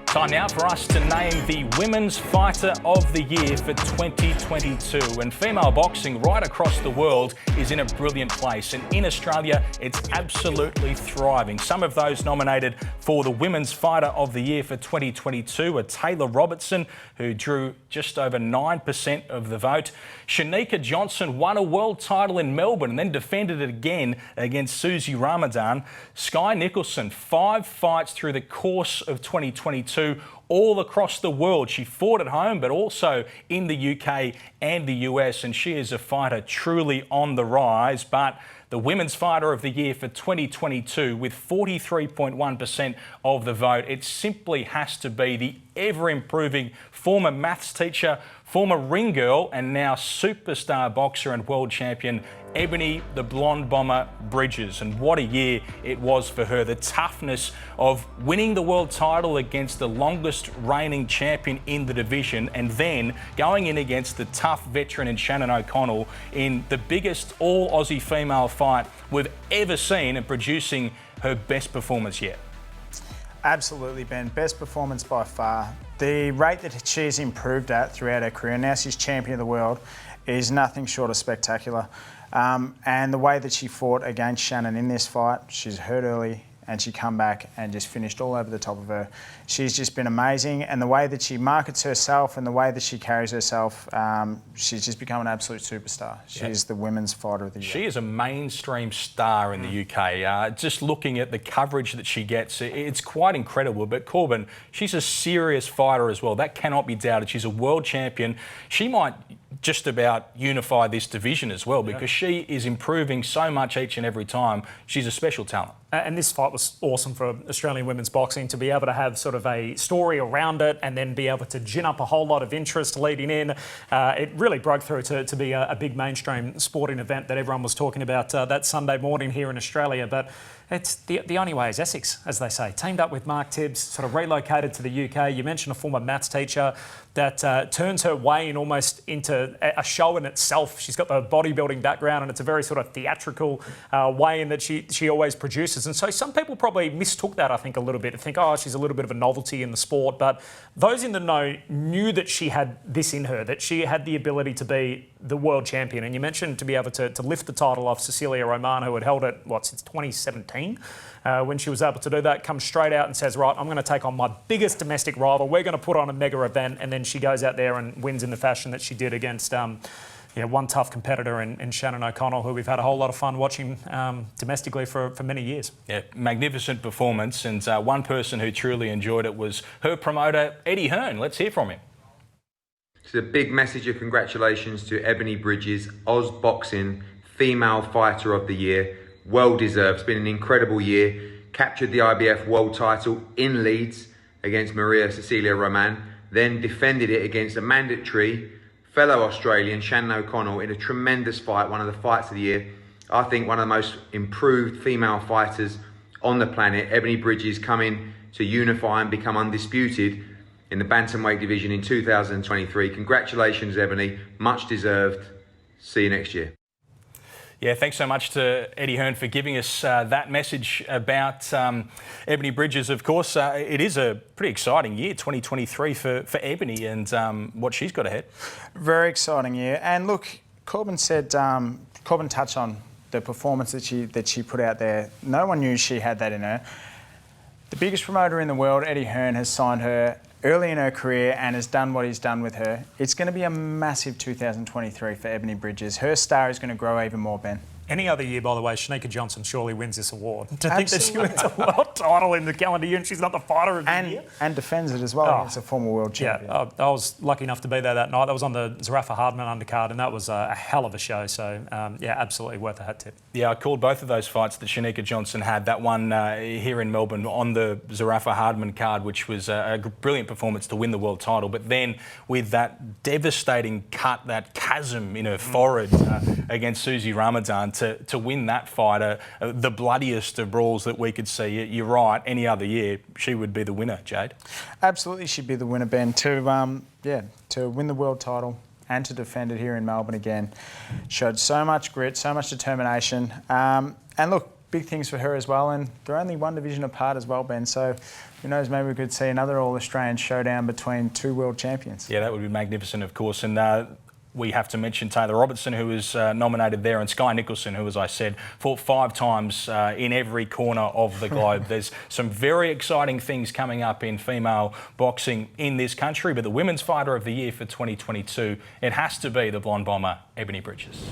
Time now for us to name the Women's Fighter of the Year for 2022. And female boxing right across the world is in a brilliant place. And in Australia, it's absolutely thriving. Some of those nominated for the Women's Fighter of the Year for 2022 are Taylor Robertson, who drew just over 9% of the vote. Shanika Johnson won a world title in Melbourne and then defended it again against Susie Ramadan. Skye Nicholson, 5 fights through the course of 2022. All across the world. She fought at home, but also in the UK and the US, and she is a fighter truly on the rise. But the Women's Fighter of the Year for 2022, with 43.1% of the vote, it simply has to be the ever-improving former maths teacher, former ring girl, and now superstar boxer and world champion, Ebanie the Blonde Bomber Bridges. And what a year it was for her. The toughness of winning the world title against the longest reigning champion in the division, and then going in against the tough veteran in Shannon O'Connell in the biggest all-Aussie female fight we've ever seen, and producing her best performance yet. Absolutely, Ben. Best performance by far. The rate that she's improved at throughout her career, now she's champion of the world, is nothing short of spectacular. And the way that she fought against Shannon in this fight, she's hurt early and she come back and just finished all over the top of her. She's just been amazing, and the way that she markets herself and the way that she carries herself, she's just become an absolute superstar. She's the Women's Fighter of the Year. She is a mainstream star in the UK. Just looking at the coverage that she gets, it's quite incredible. But Corbin, she's a serious fighter as well. That cannot be doubted. She's a world champion. She might just about unify this division as well, because she is improving so much each and every time. She's a special talent. And this fight was awesome for Australian women's boxing, to be able to have sort of a story around it and then be able to gin up a whole lot of interest leading in. It really broke through to be a big mainstream sporting event that everyone was talking about that Sunday morning here in Australia. But it's the only way is Essex, as they say. Teamed up with Mark Tibbs, sort of relocated to the UK. You mentioned a former maths teacher that turns her weigh-in almost into a show in itself. She's got the bodybuilding background, and it's a very sort of theatrical weigh-in that she always produces. And so some people probably mistook that, I think, a little bit, to think, oh, she's a little bit of a novelty in the sport. But those in the know knew that she had this in her, that she had the ability to be the world champion. And you mentioned to be able to lift the title off Cecilia Roman, who had held it, since 2017. When she was able to do that, comes straight out and says, right, I'm going to take on my biggest domestic rival. We're going to put on a mega event. And then she goes out there and wins in the fashion that she did against one tough competitor in Shannon O'Connell, who we've had a whole lot of fun watching domestically for many years. Yeah, magnificent performance. And one person who truly enjoyed it was her promoter, Eddie Hearn. Let's hear from him. It's a big message of congratulations to Ebanie Bridges, Aus-Boxing Female Fighter of the Year. Well deserved. It's been an incredible year. Captured the IBF world title in Leeds against Maria Cecilia Roman, then defended it against a mandatory fellow Australian, Shannon O'Connell, in a tremendous fight, one of the fights of the year. I think one of the most improved female fighters on the planet. Ebanie Bridges coming to unify and become undisputed in the bantamweight division in 2023. Congratulations, Ebanie. Much deserved. See you next year. Yeah, thanks so much to Eddie Hearn for giving us that message about Ebanie Bridges. Of course, it is a pretty exciting year, 2023 for Ebanie, and what she's got ahead. Very exciting year. And look, Corbin touched on the performance that she put out there. No one knew she had that in her. The biggest promoter in the world, Eddie Hearn, has signed her early in her career and has done what he's done with her. It's going to be a massive 2023 for Ebanie Bridges. Her star is going to grow even more, Ben. Any other year, by the way, Shanika Johnson surely wins this award. To think that she wins a world title in the calendar year and she's not the fighter of the year. And defends it as well against a former world champion. Yeah, I was lucky enough to be there that night. That was on the Zarafa Hardman undercard, and that was a hell of a show. So, yeah, absolutely worth a hat tip. Yeah, I called both of those fights that Shanika Johnson had. That one here in Melbourne on the Zarafa Hardman card, which was a brilliant performance to win the world title. But then with that devastating cut, that chasm in her forehead against Susie Ramadan to win that fight, the bloodiest of brawls that we could see. You're right, any other year she would be the winner, Jade. Absolutely, she'd be the winner, Ben. To win the world title and to defend it here in Melbourne again. Showed so much grit, so much determination. And look, big things for her as well, and they're only one division apart as well, Ben. So who knows, maybe we could see another all-Australian showdown between two world champions. Yeah, that would be magnificent, of course. And we have to mention Taylor Robertson, who was nominated there, and Sky Nicholson, who, as I said, fought 5 times in every corner of the globe. There's some very exciting things coming up in female boxing in this country, but the Women's Fighter of the Year for 2022, it has to be the blonde bomber, Ebanie Bridges.